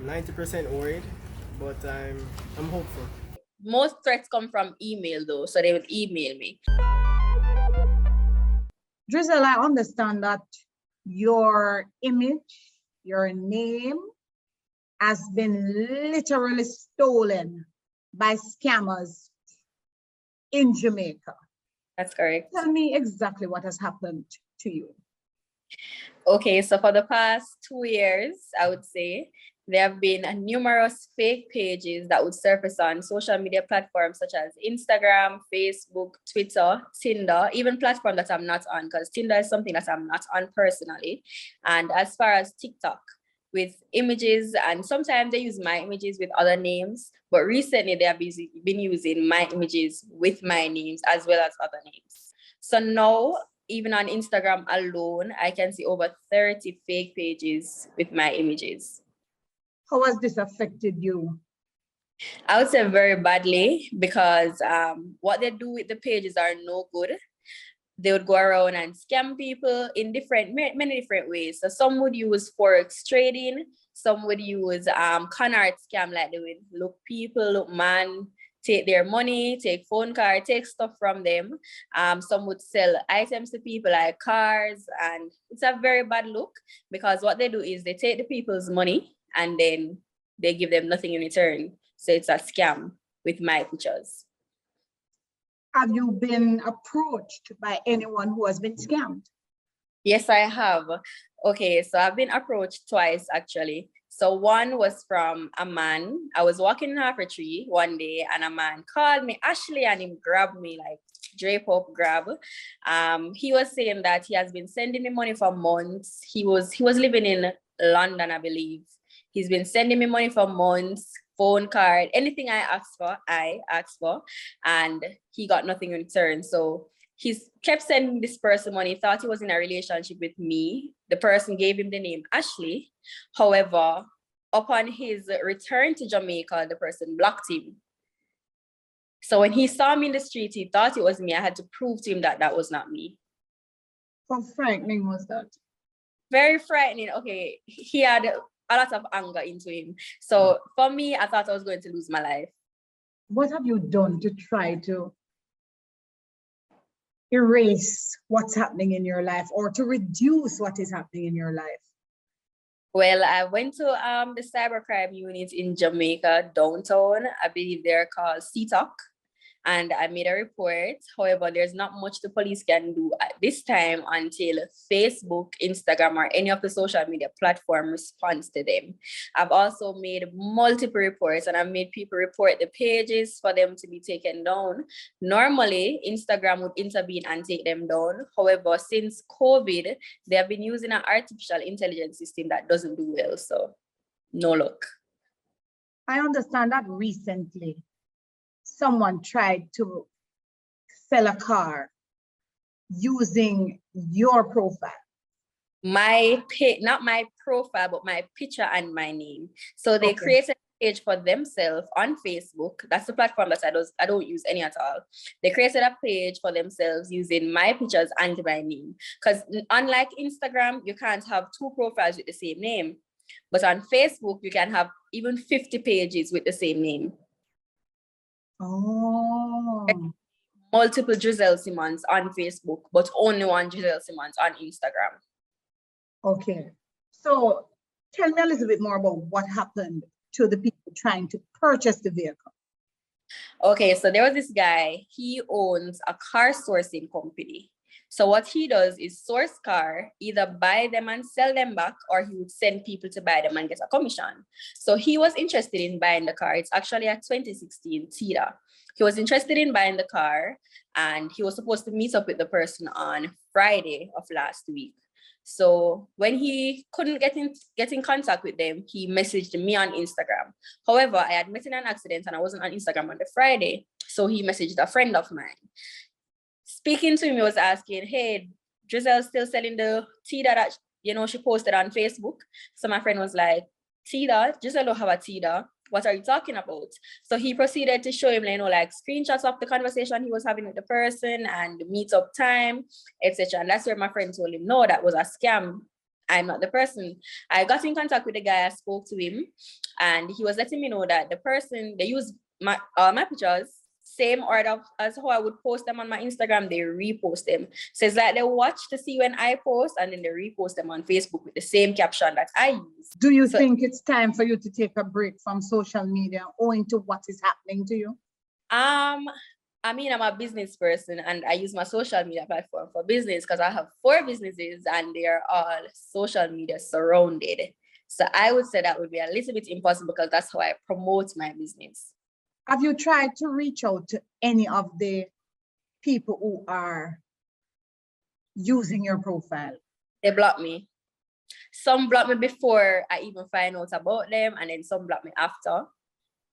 90% worried, but I'm hopeful. Most threats come from email though, so they would email me. DREZEL, I understand that your image, your name has been literally stolen by scammers in Jamaica. That's correct. Tell me exactly what has happened to you. Okay, so for the past 2 years, I would say, there have been numerous fake pages that would surface on social media platforms such as Instagram, Facebook, Twitter, Tinder, even platform that I'm not on, because Tinder is something that I'm not on personally. And as far as TikTok, with images, and sometimes they use my images with other names, but recently they have been using my images with my names as well as other names. So now, even on Instagram alone, I can see over 30 fake pages with my images. How has this affected you? I would say very badly, because what they do with the pages are no good. They would go around and scam people in many different ways. So some would use forex trading, some would use con art scam, like they would look people, look man, take their money, take phone card, take stuff from them. Some would sell items to people like cars, and it's a very bad look, because what they do is they take the people's money and then they give them nothing in return. So it's a scam with my pictures. Have you been approached by anyone who has been scammed? Yes, I have. Okay, so I've been approached twice actually. So one was from a man. I was walking in half a tree one day and a man called me Ashley, and he grabbed me, like drape up grab. He was saying that he has been sending me money for months. He was living in London, I believe. He's been sending me money for months, phone card, anything I asked for, and he got nothing in return. So he kept sending this person money, thought he was in a relationship with me. The person gave him the name Ashley. However, upon his return to Jamaica, the person blocked him. So when he saw me in the street, he thought it was me. I had to prove to him that that was not me. How frightening was that? Very frightening. Okay, he had a lot of anger into him. So for me, I thought I was going to lose my life. What have you done to try to erase what's happening in your life, or to reduce what is happening in your life? Well, I went to the cybercrime unit in Jamaica, downtown. I believe they're called CTOC. And I made a report. However, there's not much the police can do at this time until Facebook, Instagram, or any of the social media platform responds to them. I've also made multiple reports, and I've made people report the pages for them to be taken down. Normally, Instagram would intervene and take them down. However, since COVID, they have been using an artificial intelligence system that doesn't do well, so no luck. I understand that recently someone tried to sell a car using your profile. Not my profile, but my picture and my name. So they created a page for themselves on Facebook. That's the platform that I don't use any at all. They created a page for themselves using my pictures and my name. Because unlike Instagram, you can't have 2 profiles with the same name. But on Facebook, you can have even 50 pages with the same name. Oh. Multiple DREZEL SIMMONDS on Facebook, but only one DREZEL SIMMONDS on Instagram. Okay. So tell me a little bit more about what happened to the people trying to purchase the vehicle. Okay, so there was this guy, he owns a car sourcing company. So what he does is source car, either buy them and sell them back, or he would send people to buy them and get a commission. So he was interested in buying the car. It's actually a 2016 Tida. He was interested in buying the car, and he was supposed to meet up with the person on Friday of last week. So when he couldn't get in contact with them, he messaged me on Instagram. However, I had met in an accident and I wasn't on Instagram on the Friday. So he messaged a friend of mine. Speaking to him, he was asking, hey, DREZEL still selling the Tida that, she posted on Facebook? So my friend was like, Tida? DREZEL don't have a Tida. What are you talking about? So he proceeded to show him, like screenshots of the conversation he was having with the person and the meetup time, etc. And that's where my friend told him, no, that was a scam. I'm not the person. I got in contact with the guy, I spoke to him, and he was letting me know that the person, they use my pictures, same order as how I would post them on my Instagram, they repost them. So it's like they watch to see when I post, and then they repost them on Facebook with the same caption that I use. Do you think it's time for you to take a break from social media owing to what is happening to you? I mean, I'm a business person and I use my social media platform for business because I have 4 businesses and they're all social media surrounded. So I would say that would be a little bit impossible because that's how I promote my business. Have you tried to reach out to any of the people who are using your profile? They block me. Some block me before I even find out about them, and then some block me after.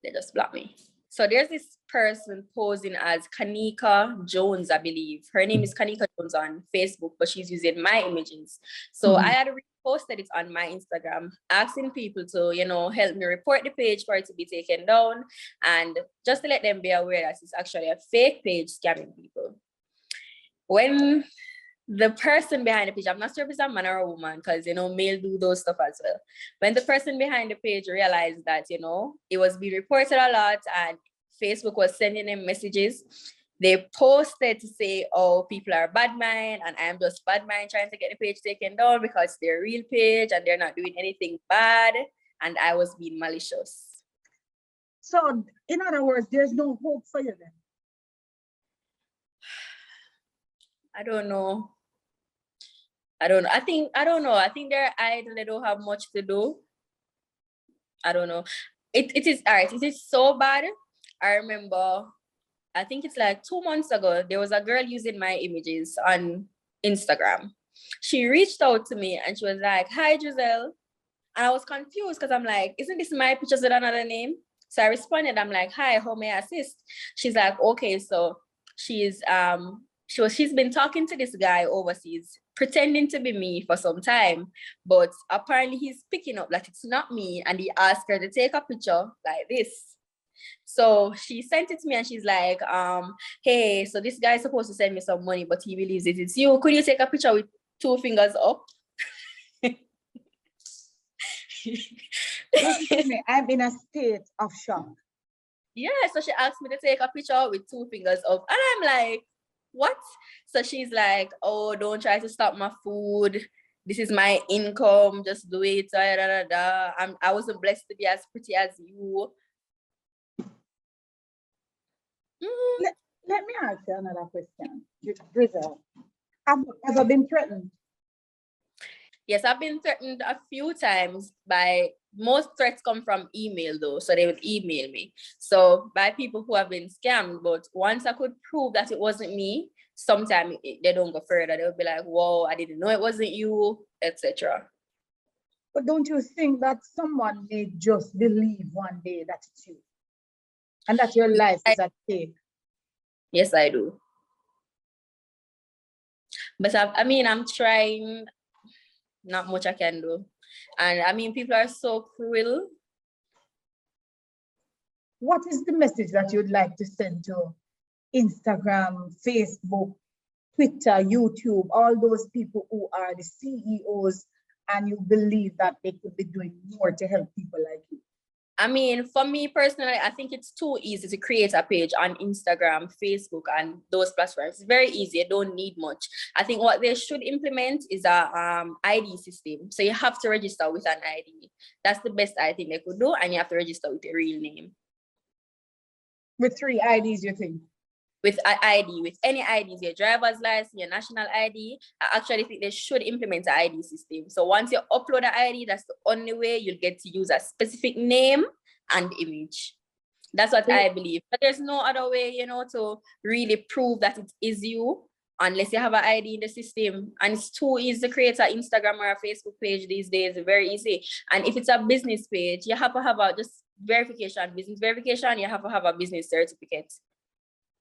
They just block me. So there's this person posing as Kanika Jones, I believe. Her name is Kanika Jones on Facebook, but she's using my images. So I had reposted it on my Instagram, asking people to, you know, help me report the page for it to be taken down. And just to let them be aware that it's actually a fake page scamming people. When the person behind the page, I'm not sure if it's a man or a woman, because, you know, male do those stuff as well. When the person behind the page realized that, you know, it was being reported a lot and Facebook was sending them messages, they posted to say, oh, people are bad mind and I'm just bad mind trying to get the page taken down because it's their real page and they're not doing anything bad. And I was being malicious. So in other words, there's no hope for you then? I don't know. I don't know. I think they're idle. They don't have much to do. I don't know. It is all right. It is so bad. I remember, I think it's like 2 months ago, there was a girl using my images on Instagram. She reached out to me and she was like, hi, DREZEL. And I was confused because I'm like, isn't this my pictures with another name? So I responded, I'm like, hi, how may I assist? She's like, okay, so she's been talking to this guy overseas, pretending to be me for some time, but apparently he's picking up that it's not me, and he asked her to take a picture like this. So she sent it to me and she's like, hey, so this guy is supposed to send me some money, but he believes it's you. Could you take a picture with 2 fingers up? Excuse me, I'm in a state of shock. Yeah, so she asked me to take a picture with 2 fingers up. And I'm like, what? So she's like, oh, don't try to stop my food. This is my income. Just do it. Da, da, da, da. I wasn't blessed to be as pretty as you. Let me ask you another question. DREZEL, have you ever been threatened? Yes, I've been threatened a few times by, most threats come from email though, so they would email me. So by people who have been scammed, but once I could prove that it wasn't me, sometimes they don't go further. They'll be like, whoa, I didn't know it wasn't you, etc. But don't you think that someone may just believe one day that it's you? And that your life is at stake? Yes, I do. But I'm trying. Not much I can do. And I mean, people are so cruel. What is the message that you'd like to send to Instagram, Facebook, Twitter, YouTube, all those people who are the CEOs and you believe that they could be doing more to help people like you? I mean, for me personally, I think it's too easy to create a page on Instagram, Facebook, and those platforms. It's very easy. You don't need much. I think what they should implement is a ID system. So you have to register with an ID. That's the best I think they could do, and you have to register with your real name. With 3 IDs, you think? With an ID, with any IDs, your driver's license, your national ID. I actually think they should implement an ID system. So once you upload an ID, that's the only way you'll get to use a specific name and image. That's what I believe. But there's no other way, you know, to really prove that it is you unless you have an ID in the system. And it's too easy to create an Instagram or a Facebook page these days. It's very easy. And if it's a business page, you have to have a just verification, business verification. You have to have a business certificate.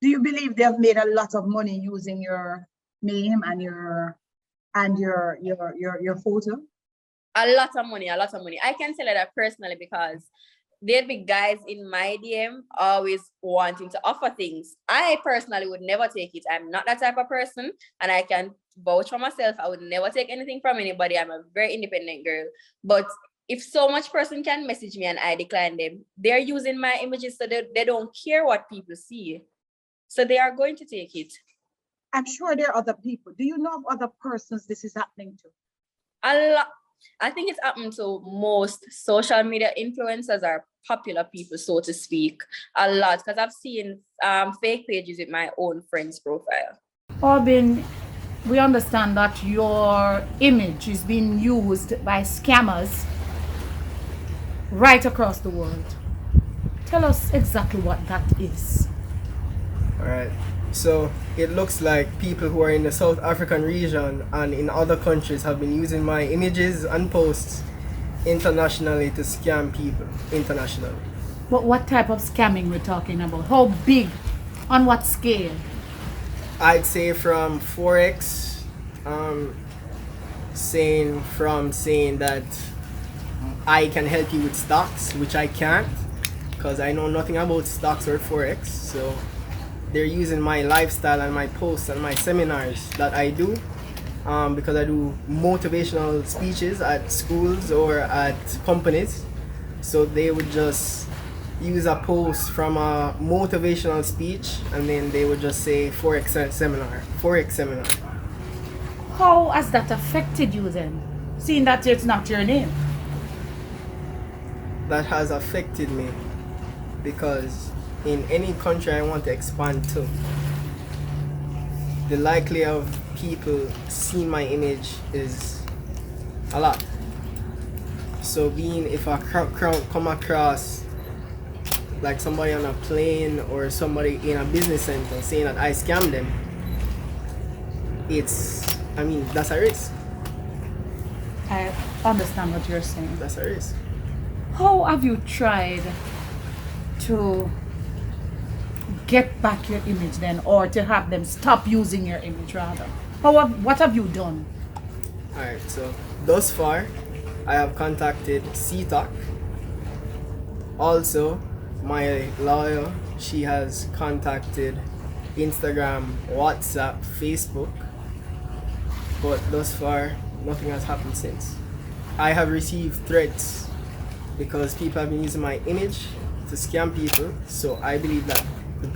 Do you believe they have made a lot of money using your name and your photo? A lot of money, a lot of money. I can tell you that personally because there'll be guys in my DM always wanting to offer things. I personally would never take it. I'm not that type of person, and I can vouch for myself. I would never take anything from anybody. I'm a very independent girl. But if so much person can message me and I decline them, they're using my images so they don't care what people see. So they are going to take it. I'm sure there are other people. Do you know of other persons this is happening to? A lot. I think it's happened to most social media influencers or popular people, so to speak, a lot. Because I've seen fake pages with my own friend's profile. AUBYN, we understand that your image is being used by scammers right across the world. Tell us exactly what that is. All right. So it looks like people who are in the South African region and in other countries have been using my images and posts internationally to scam people internationally. But what type of scamming we're talking about? How big? On what scale? I'd say from Forex, saying that I can help you with stocks, which I can't because I know nothing about stocks or Forex. So they're using my lifestyle and my posts and my seminars that I do because I do motivational speeches at schools or at companies. So they would just use a post from a motivational speech and then they would just say Forex seminar. How has that affected you then? Seeing that it's not your name. That has affected me because in any country I want to expand to, the likelihood of people seeing my image is a lot. So if a crowd come across like somebody on a plane or somebody in a business center saying that I scammed them, that's a risk. I understand what you're saying. That's a risk. How have you tried to get back your image then, or to have them stop using your image rather? What have you done? Alright, so thus far I have contacted CTOC. Also, my lawyer, she has contacted Instagram, WhatsApp, Facebook, but thus far nothing has happened since. I have received threats because people have been using my image to scam people. So I believe that the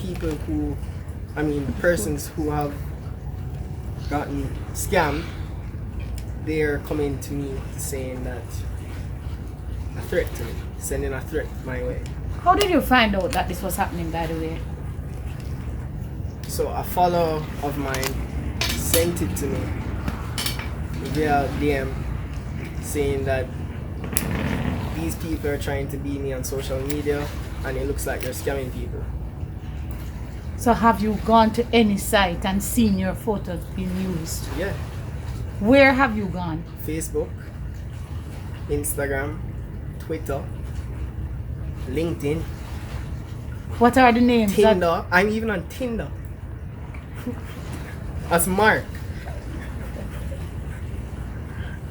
persons who have gotten scammed, they're coming to me saying that a threat to me, sending a threat my way. How did you find out that this was happening, by the way? So a follower of mine sent it to me via DM saying that these people are trying to be me on social media and it looks like you're scamming people. So have you gone to any site and seen your photos being used? Yeah. Where have you gone? Facebook, Instagram, Twitter, LinkedIn, What are the names? Tinder. I'm even on Tinder. As Mark.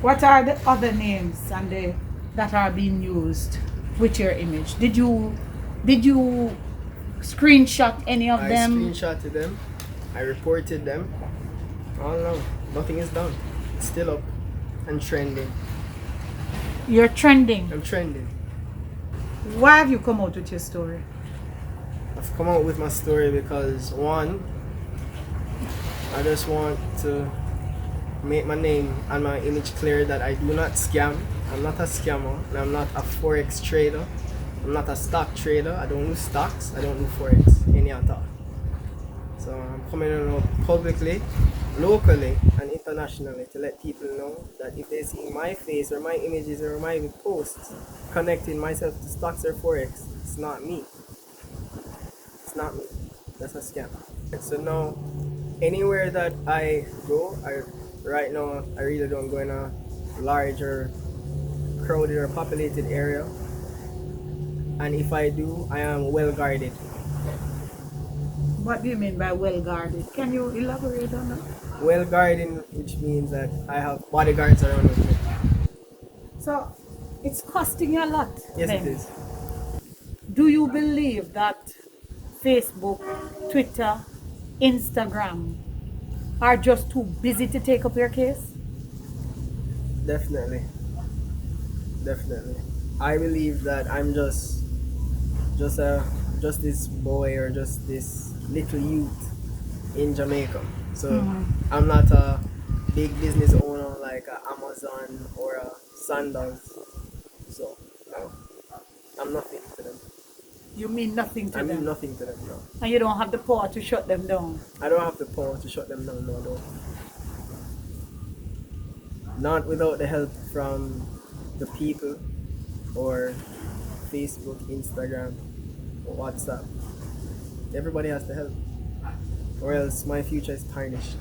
What are the other names that are being used with your image? Did you screenshot any of I them? screenshotted them. I reported them. Oh no, nothing is done. It's still up and trending. You're trending. I'm trending. Why have you come out with your story? I've come out with my story because one, I just want to make my name and my image clear that I do not scam. I'm not a scammer and I'm not a Forex trader. I'm not a stock trader. I don't do stocks. I don't do Forex, any at all. So I'm coming out publicly, locally and internationally to let people know that if they see my face or my images or my posts connecting myself to stocks or Forex, it's not me. It's not me. That's a scam. So now, anywhere that I go, right now I really don't go in a large or crowded or populated area. And if I do, I am well guarded. What do you mean by well guarded? Can you elaborate on that? Well guarded, which means that I have bodyguards around with me. So it's costing you a lot. Yes, then. it is. Do you believe that Facebook, Twitter, Instagram are just too busy to take up your case? Definitely. Definitely. I believe that I'm just a just this boy or just this little youth in Jamaica. So I'm not a big business owner like a Amazon or a Sandals. So no, I'm nothing to them. You mean nothing to I mean them. nothing to them, no. And you don't have the power to shut them down. I don't have the power to shut them down, no, no. Not without the help from the people or Facebook, Instagram, or WhatsApp. Everybody has to help, or else my future is tarnished.